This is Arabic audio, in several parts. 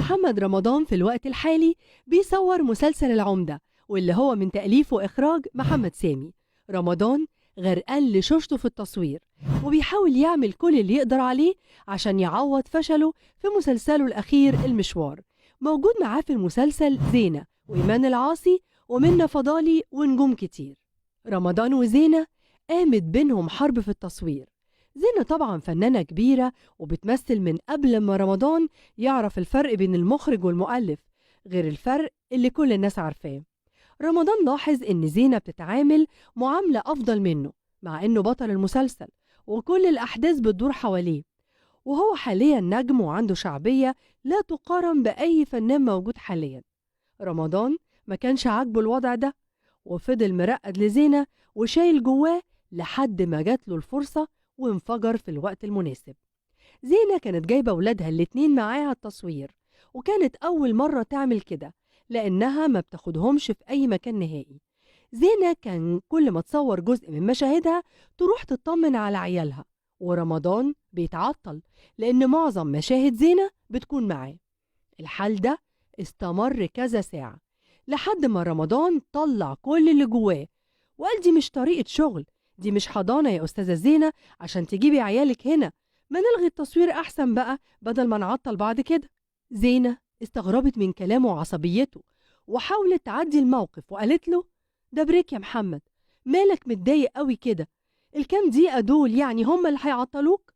محمد رمضان في الوقت الحالي بيصور مسلسل العمدة، واللي هو من تأليف وإخراج محمد سامي. رمضان غرقان لشوشته في التصوير، وبيحاول يعمل كل اللي يقدر عليه عشان يعوض فشله في مسلسله الأخير المشوار. موجود معاه في المسلسل زينة وإيمان العاصي ومنة فضالي ونجوم كتير. رمضان وزينة قامت بينهم حرب في التصوير. زينة طبعا فنانة كبيرة وبتمثل من قبل ما رمضان يعرف الفرق بين المخرج والمؤلف، غير الفرق اللي كل الناس عارفاه. رمضان لاحظ إن زينة بتتعامل معاملة أفضل منه، مع إنه بطل المسلسل وكل الأحداث بتدور حواليه، وهو حاليا نجم وعنده شعبية لا تقارن بأي فنان موجود حاليا. رمضان ما كانش عاجبه الوضع ده، وفضل مرقد لزينة وشايل جواه لحد ما جات له الفرصة وانفجر في الوقت المناسب. زينة كانت جايبة ولادها الاتنين معاها التصوير، وكانت أول مرة تعمل كده لأنها ما بتاخدهمش في أي مكان نهائي. زينة كان كل ما تصور جزء من مشاهدها تروح تطمن على عيالها، ورمضان بيتعطل لأن معظم مشاهد زينة بتكون معاه. الحال ده استمر كذا ساعة لحد ما رمضان طلع كل اللي جواه وقال دي مش طريقة شغل، دي مش حضانة يا أستاذة زينة عشان تجيبي عيالك هنا، ما نلغي التصوير أحسن بقى بدل ما نعطل بعد كده. زينة استغربت من كلامه وعصبيته وحاولت تعدي الموقف وقالت له ده بريك يا محمد، مالك متضايق قوي كده؟ الكام دقيقة دول يعني هم اللي هيعطلوك؟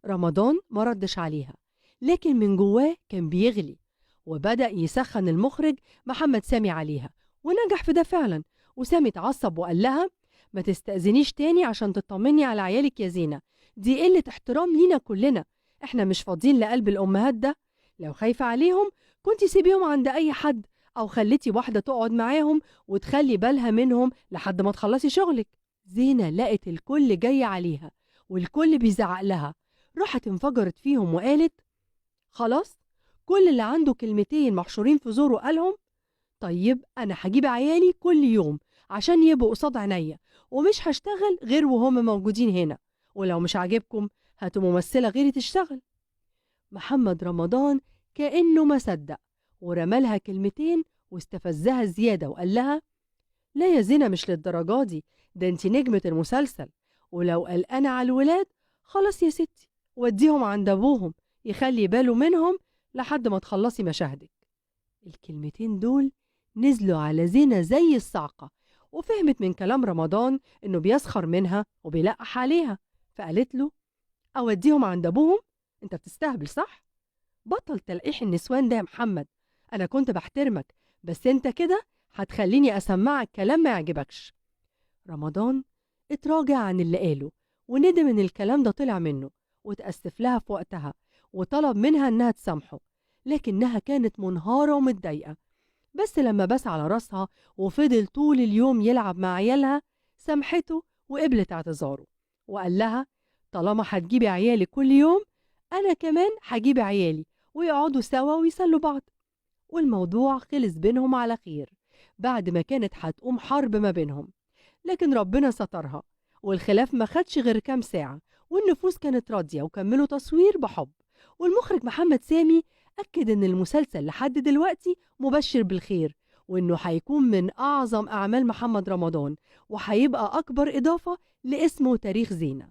رمضان ما ردش عليها، لكن من جواه كان بيغلي، وبدأ يسخن المخرج محمد سامي عليها، ونجح في ده فعلا. وسامي اتعصب وقال لها ما تستأذنيش تاني عشان تطمني على عيالك يا زينة، دي قلة احترام لينا كلنا، احنا مش فاضيين لقلب الأمهات ده. لو خايفة عليهم كنتي سيبيهم عند أي حد، أو خليتي واحدة تقعد معاهم وتخلي بالها منهم لحد ما تخلصي شغلك. زينة لقت الكل جاي عليها والكل بيزعق لها، راحت انفجرت فيهم وقالت خلاص، كل اللي عنده كلمتين محشورين في زوره قالهم. طيب أنا هجيب عيالي كل يوم عشان يبقوا قصاد عينيا، ومش هشتغل غير وهم موجودين هنا، ولو مش عاجبكم هاتوا ممثلة غيري تشتغل. محمد رمضان كأنه ما صدق، ورمالها كلمتين واستفزها زيادة وقال لها لا يا زينة مش للدرجة دي، ده انت نجمة المسلسل، ولو قلقانة على الولاد خلاص يا ستي وديهم عند أبوهم يخلي باله منهم لحد ما تخلصي مشاهدك. الكلمتين دول نزلوا على زينة زي الصعقة، وفهمت من كلام رمضان إنه بيسخر منها وبيلقح عليها، فقالت له أوديهم عند أبوهم؟ أنت بتستهبل صح؟ بطل تلقيح النسوان ده يا محمد، أنا كنت بحترمك بس أنت كده هتخليني أسمعك كلام ما يعجبكش. رمضان اتراجع عن اللي قاله وندم إن الكلام ده طلع منه، وتأسف لها في وقتها وطلب منها إنها تسامحه، لكنها كانت منهارة ومتضايقة. بس لما بس على راسها وفضل طول اليوم يلعب مع عيالها سامحته وقبلت اعتذاره، وقال لها طالما هتجيبي عيالي كل يوم أنا كمان هجيب عيالي ويقعدوا سوا ويسلوا بعض. والموضوع خلص بينهم على خير بعد ما كانت هتقوم حرب ما بينهم، لكن ربنا سترها والخلاف ما خدش غير كام ساعة، والنفوس كانت راضية وكملوا تصوير بحب. والمخرج محمد سامي أكد إن المسلسل لحد دلوقتي مبشر بالخير، وإنه هيكون من أعظم أعمال محمد رمضان، وهيبقى أكبر إضافة لاسمه وتاريخ زينة.